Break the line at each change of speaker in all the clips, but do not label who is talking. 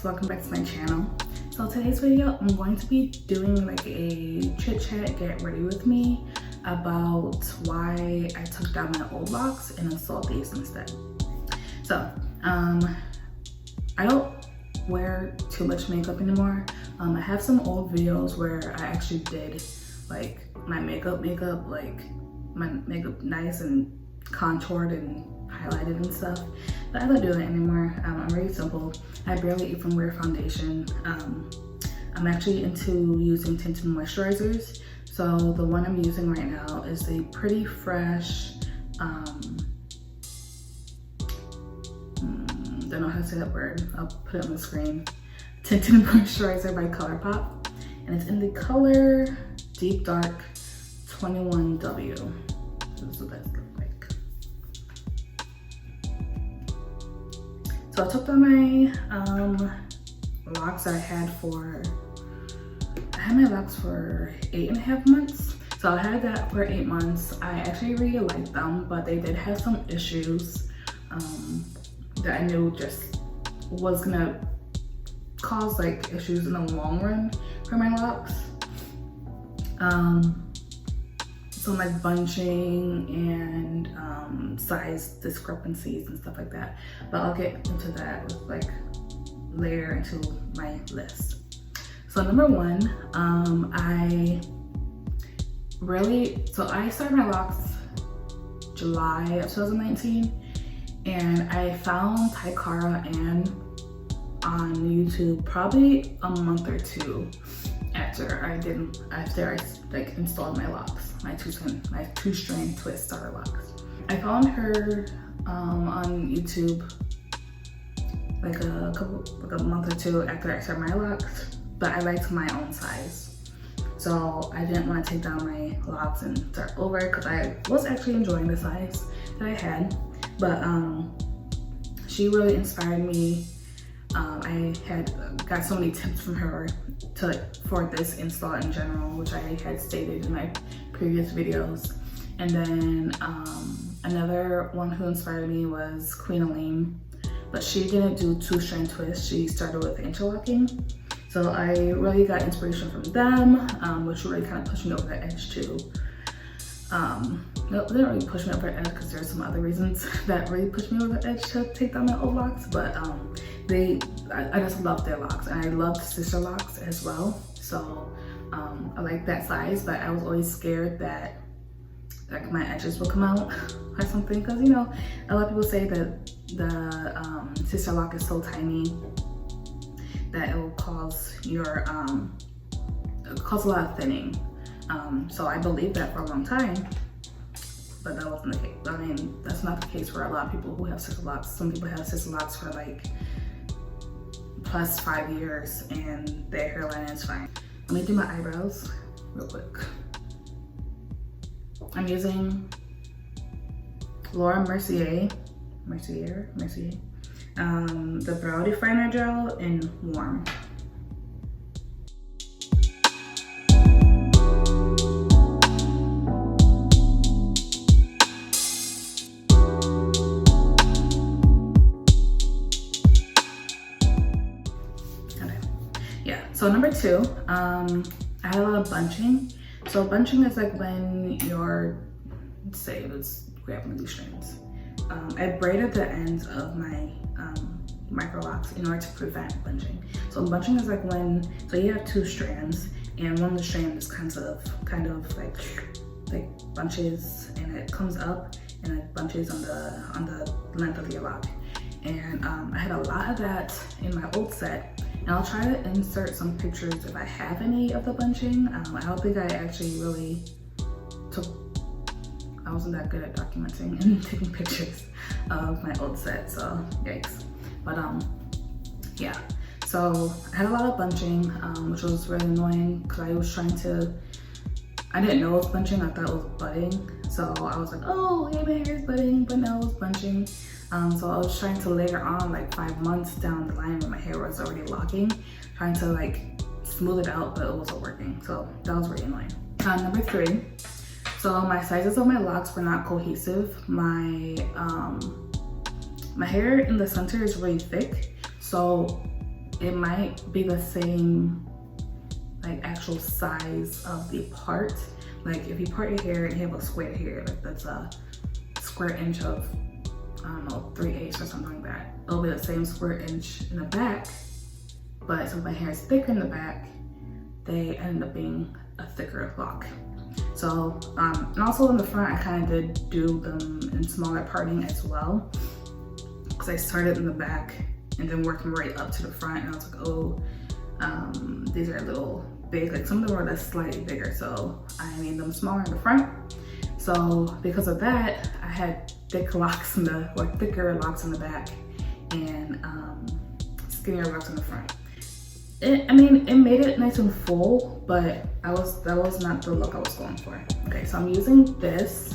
welcome back to my channel. So today's video, I'm going to be doing like a chit chat, get ready with me about why I took down my old locks and installed these instead. So I don't wear too much makeup anymore. I have some old videos where I actually did like my makeup, like my makeup nice and contoured and highlighted and stuff, but I don't do that anymore. I'm really simple. I barely even wear foundation. I'm actually into using tinted moisturizers. So the one I'm using right now is a Pretty Fresh, don't know how to say that word. I'll put it on the screen. Tinted moisturizer by ColourPop, and it's in the color Deep Dark 21W. This is what that looks like. So I took down my locks I had my locks for 8.5 months. So I had that for 8 months. I actually really liked them, but they did have some issues that I knew just was gonna cause like issues in the long run for my locks. So like bunching and size discrepancies and stuff like that. But I'll get into that with like later into my list. So number one, I started my locks July of 2019, and I found Tycara and on YouTube probably a month or two after I like installed my locks, my two strand twist starter locks. I found her on YouTube like a month or two after I started my locks, but I liked my own size, so I didn't want to take down my locks and start over because I was actually enjoying the size that I had. But she really inspired me. I had got so many tips from her for this install in general, which I had stated in my previous videos. And then another one who inspired me was Queen Elaine, but she didn't do two strand twists. She started with interlocking. So I really got inspiration from them, which really kind of pushed me over the edge too. No, they didn't really push me over the edge because there's some other reasons that really pushed me over the edge to take down my old locks, but I just love their locks, and I love sister locks as well. So I like that size, but I was always scared that like my edges will come out or something, because you know a lot of people say that the sister lock is so tiny that it will cause cause a lot of thinning. So I believed that for a long time, but that wasn't the case. I mean, that's not the case for a lot of people who have sister locks. Some people have sister locks for like plus 5 years and their hairline is fine. Let me do my eyebrows real quick. I'm using Mercier, the Brow Definer Gel in Warm. So number two, I had a lot of bunching. So bunching is like when let's grab one of these strands. I braided the ends of my microlocs in order to prevent bunching. So bunching is like so you have two strands, and one of the strands kind of like bunches, and it comes up and it bunches on the length of your lock. And I had a lot of that in my old set. And I'll try to insert some pictures if I have any of the bunching. I don't think I actually really I wasn't that good at documenting and taking pictures of my old set, so yikes. But yeah, so I had a lot of bunching, which was really annoying because I didn't know it was bunching, I thought it was budding. So I was like, oh, hey, my hair is budding, but no, it was bunching. So I was trying to later on, like 5 months down the line when my hair was already locking, trying to like smooth it out, but it wasn't working. So that was really annoying. Number three, so my sizes of my locks were not cohesive. My hair in the center is really thick, so it might be the same like actual size of the part. Like if you part your hair and you have a square here, like that's a square inch of, I don't know, 3/8 or something like that. It'll be the same square inch in the back, but since my hair is thicker in the back, they end up being a thicker lock. So, and also in the front, I kind of did do them in smaller parting as well, because I started in the back and then worked my way up to the front, and I was like, oh, these are a little big. Like some of them were just slightly bigger, so I made them smaller in the front. So because of that, I had thicker locks in the back, and skinnier locks in the front. I mean, it made it nice and full, but that was not the look I was going for. Okay, so I'm using this.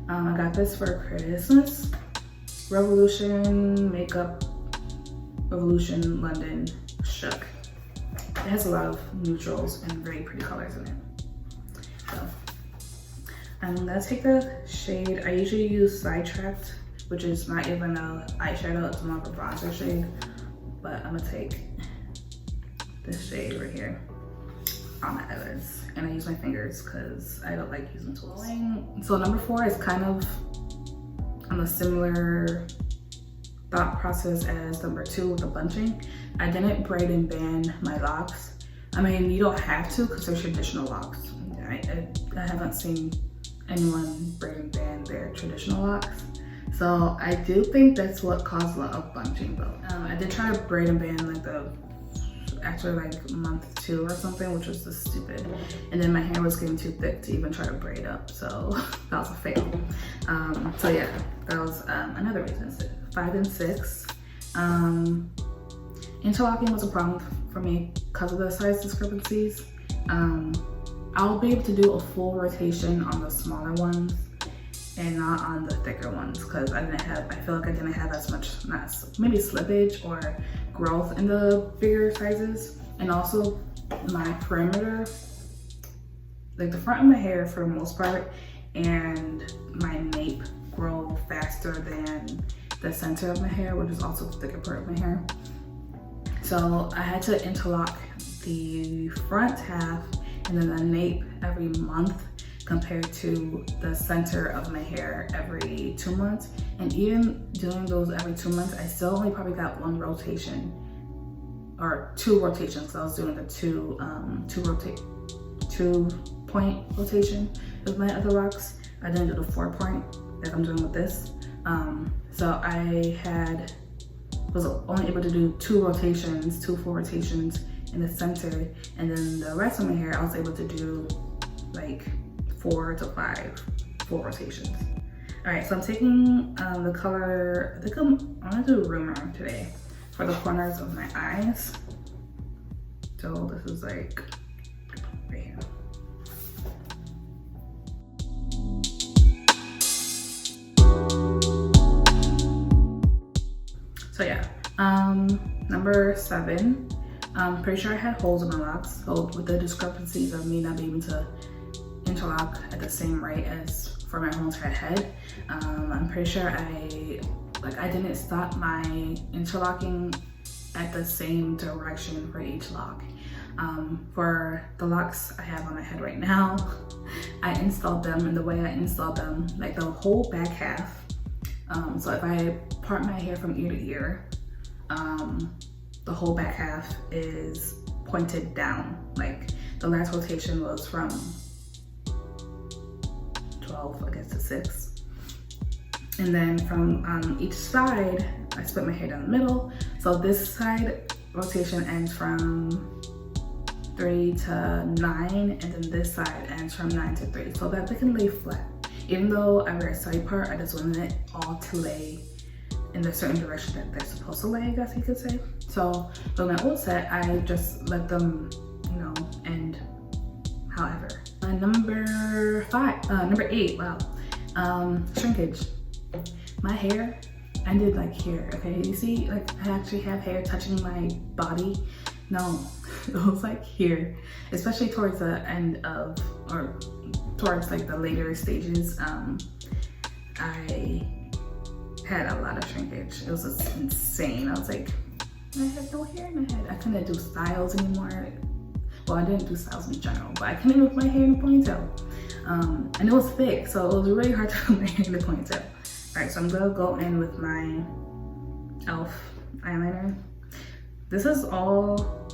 I got this for Christmas. Revolution Makeup, Revolution London Shook. It has a lot of neutrals and very pretty colors in it. So I'm gonna take the shade. I usually use Sidetracked, which is not even a eyeshadow, it's more of a bronzer shade. But I'm gonna take this shade right here on my eyelids, and I use my fingers because I don't like using tools. So number 4 is kind of on a similar thought process as number 2 with the bunching. I didn't braid and band my locks. I mean, you don't have to because they're traditional locks. I haven't seen anyone braid and band their traditional locks. So I do think that's what caused a lot of bunching though. I did try to braid and band like after like month 2 or something, which was just stupid. And then my hair was getting too thick to even try to braid up, so that was a fail. So yeah, that was another reason. 5 and 6. Interlocking was a problem for me because of the size discrepancies. I'll be able to do a full rotation on the smaller ones and not on the thicker ones, because I feel like I didn't have as much, maybe slippage or growth in the bigger sizes. And also my perimeter, like the front of my hair for the most part, and my nape grow faster than the center of my hair, which is also the thicker part of my hair. So I had to interlock the front half and then the nape every month, compared to the center of my hair every 2 months. And even doing those every 2 months, I still only probably got 1 rotation or 2 rotations, because I was doing the 2-point rotation with my other locks. I didn't do the 4-point like I'm doing with this. So I was only able to do 2 rotations, 2 full rotations in the center, and then the rest of my hair I was able to do like 4 to 5 full rotations. All right, so I'm taking the color, I think I'm gonna do Rumor today for the corners of my eyes. So this is like right here. So yeah, number 7. I'm pretty sure I had holes in my locks, so with the discrepancies of me not being able to interlock at the same rate as for my whole entire head, I'm pretty sure I didn't stop my interlocking at the same direction for each lock. For the locks I have on my head right now, I installed them, and the way I installed them, like the whole back half. So if I part my hair from ear to ear, the whole back half is pointed down. Like the last rotation was from 12, I guess, to 6. And then from each side, I split my hair down the middle. So this side rotation ends from 3 to 9, and then this side ends from 9 to 3, so that they can lay flat. Even though I wear a side part, I just wanted it all to lay in the certain direction that they're supposed to lay, I guess you could say. So for my old set, I just let them, end however. Number 8, wow. Shrinkage. My hair ended like here, okay? You see, like I actually have hair touching my body. No, it was like here, especially towards the end of, or towards like the later stages. I had a lot of shrinkage. It was just insane. I was like I had no hair in my head. I couldn't do styles anymore. Well, I didn't do styles in general, but I couldn't do my hair in a ponytail. And it was thick, so it was really hard to put my hair in a ponytail. All right, so I'm gonna go in with my E.L.F. eyeliner. This is all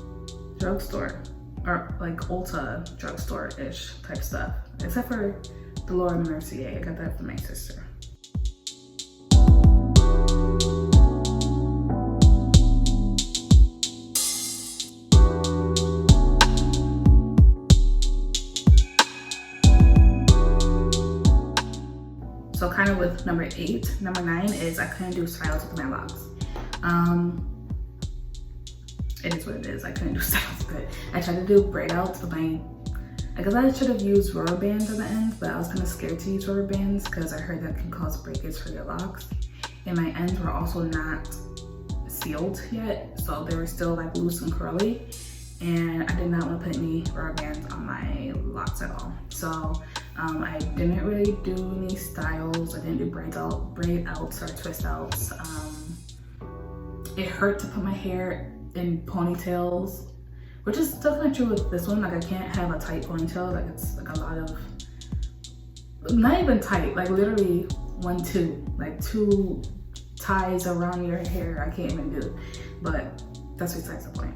drugstore, or like Ulta drugstore-ish type stuff, except for the Mercier. I got that from my sister. So kind of with number 8, number 9 is I couldn't do styles with my locks. It is what it is. I couldn't do styles, but I tried to do braid outs with my, I guess I should have used rubber bands at the end, but I was kind of scared to use rubber bands because I heard that can cause breakage for your locks. And my ends were also not sealed yet, so they were still like loose and curly. And I did not want to put any rubber bands on my locks at all. So I didn't really do any styles. I didn't do braid outs or twist outs. It hurt to put my hair in ponytails, which is still kind of true with this one. Like I can't have a tight ponytail. Like it's like a lot of, not even tight, like literally 1, 2, like 2 ties around your hair. I can't even do, but that's besides the point.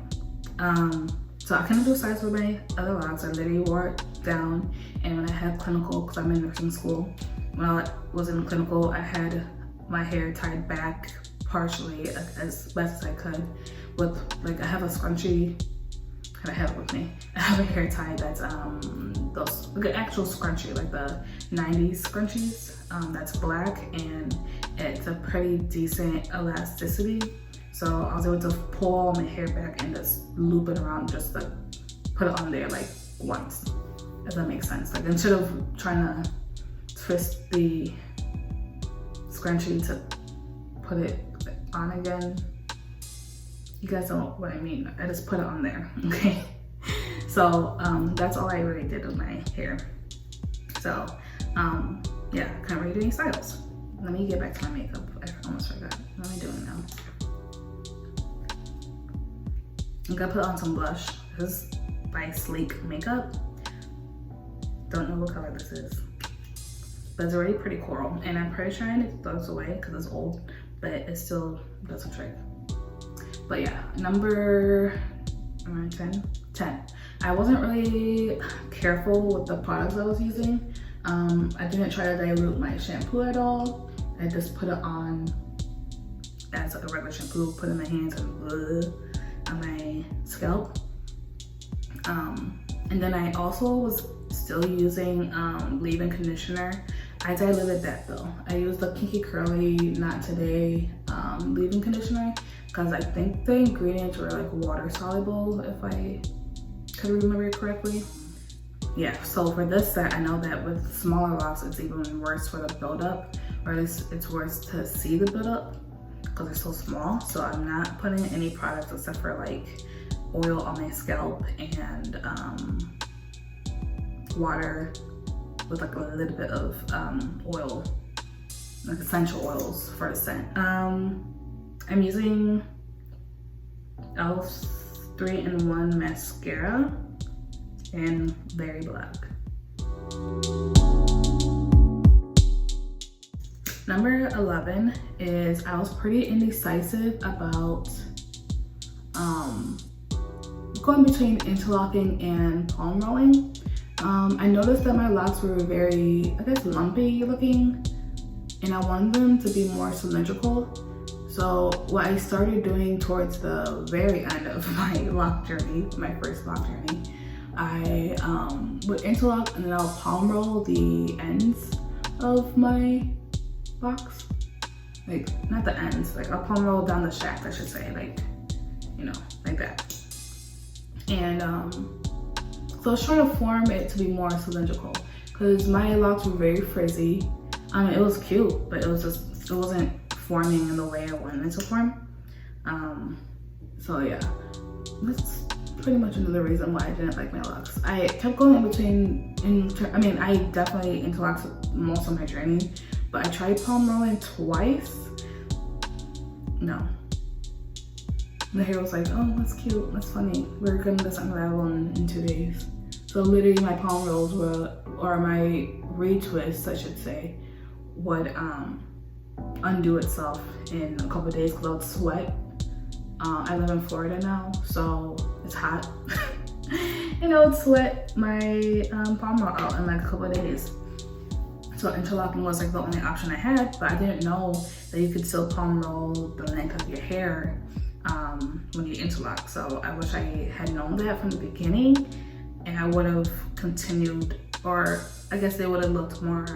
So I couldn't do styles with my other locks. I literally wore it down, and when I had clinical, because I'm in nursing school, when I was in clinical, I had my hair tied back partially as best as I could with, like, I have a scrunchie, I have it with me. I have a hair tie that's those, like an actual scrunchie, like the 90s scrunchies, that's black, and it's a pretty decent elasticity. So I was able to pull all my hair back and just loop it around, just to put it on there like once, if that makes sense. Like instead of trying to twist the scrunchie to put it on again, you guys know what I mean. I just put it on there, okay? So that's all I really did with my hair. So yeah, can't really do any styles. Let me get back to my makeup. I almost forgot. What am I doing now? I'm gonna put on some blush. This is by Sleek Makeup. Don't know what color this is, but it's already pretty coral, and I'm pretty sure I need to throw this away because it's old, but it still does a trick. But yeah, number 10. I wasn't really careful with the products I was using. I didn't try to dilute my shampoo at all. I just put it on as like a regular shampoo, put it in my hands and on my scalp. And then I also was still using leave-in conditioner. I diluted that though. I used the Kinky Curly Not Today leave-in conditioner because I think the ingredients were like water soluble, if I could remember correctly. Yeah, so for this set, I know that with smaller locks, it's even worse for the buildup, or at least it's worse to see the buildup because they're so small. So I'm not putting any products except for like oil on my scalp and water with like a little bit of oil, like essential oils for the scent. I'm using E.L.F's 3-in-1 mascara in Berry Black. Number 11 is I was pretty indecisive about going between interlocking and palm rolling. I noticed that my locks were very, I guess, lumpy looking, and I wanted them to be more symmetrical. So what I started doing towards the very end of my lock journey, my first lock journey, I would interlock and then I'll palm roll the ends of my locks. Like, not the ends, like I'll palm roll down the shaft, I should say, like, you know, like that. And so I was trying to form it to be more cylindrical because my locks were very frizzy. It was cute, but it was just, it wasn't forming in the way I wanted it to form. So yeah, that's pretty much another reason why I didn't like my locks. I kept going in between, I mean, I definitely interlocked most of my journey, but I tried palm rolling twice. No. And the hair was like, oh, that's cute, that's funny. We're getting this unravel in 2 days. So literally my palm rolls or my retwist, I should say, would undo itself in a couple of days because I would sweat. I live in Florida now, so it's hot. And I would sweat my palm roll out in like a couple of days. So interlocking was like the only option I had, but I didn't know that you could still palm roll the length of your hair when you interlock. So I wish I had known that from the beginning, and I would have continued, or I guess they would have looked more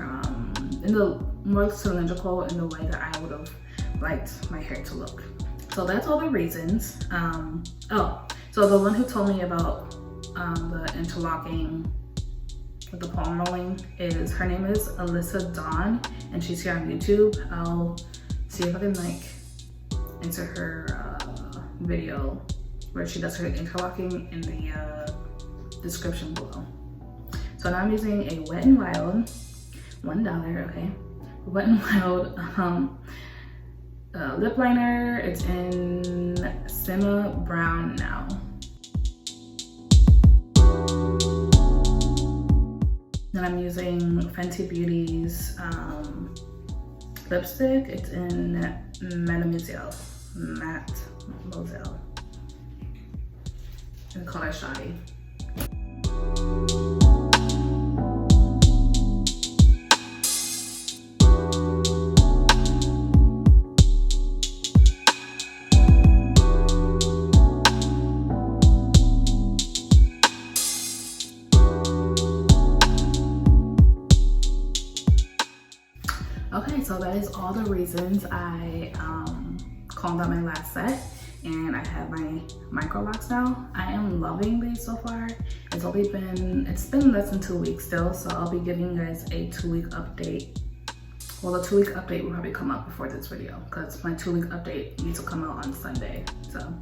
more cylindrical in the way that I would have liked my hair to look. So that's all the reasons. Oh, so the one who told me about the interlocking with the palm rolling her name is Alyssa Dawn, and she's here on YouTube. I'll see if I can like enter her video where she does her interlocking in the description below. So now I'm using a Wet n Wild, $1, okay? Wet n Wild lip liner. It's in Simma Brown now. Then I'm using Fenty Beauty's lipstick. It's in Mattemoiselle. In the color Shawty. Okay, so that is all the reasons I combed out my last set, and I have my microlocs now. I am loving these so far. It's been less than 2 weeks still, so I'll be giving you guys a 2-week update. Well, the 2-week update will probably come out before this video because my 2-week update needs to come out on Sunday. So,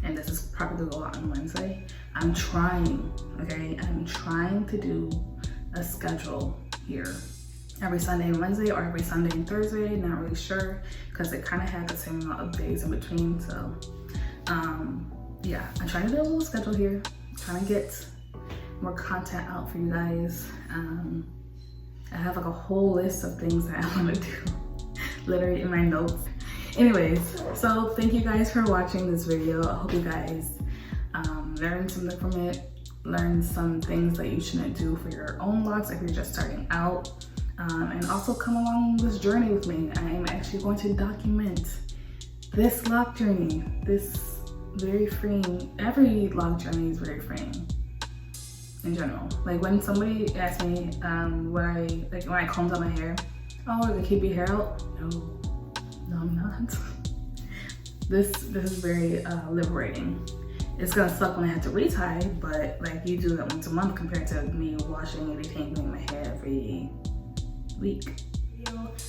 and this is probably going to go out on Wednesday. I'm trying, okay? I'm trying to do a schedule here. Every Sunday and Wednesday, or every Sunday and Thursday, not really sure, because it kind of had the same amount of days in between. So yeah, I'm trying to do a little schedule here, trying to get more content out for you guys. I have like a whole list of things that I want to do literally in my notes. Anyways, so thank you guys for watching this video. I hope you guys learned something from it, learned some things that you shouldn't do for your own locks if you're just starting out. And also come along this journey with me. I am actually going to document this lock journey. This very freeing, every lock journey is very freeing in general. Like when somebody asks me when I combed out my hair, oh, to keep your hair out? No, I'm not. This is very liberating. It's gonna suck when I have to retie, but like you do that once a month compared to me washing and detangling my hair every week.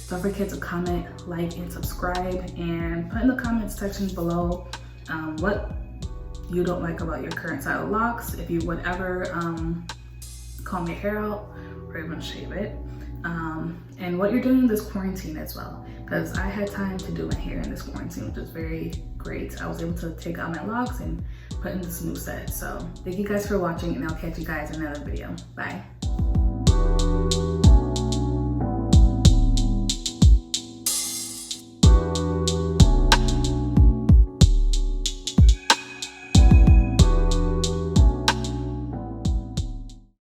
Don't forget to comment, like, and subscribe, and put in the comment section below what you don't like about your current style of locks, if you would ever comb your hair out or even shave it, and what you're doing this quarantine as well, because I had time to do my hair in this quarantine, which is very great. I was able to take out my locks and put in this new set. So thank you guys for watching, and I'll catch you guys in another video. Bye.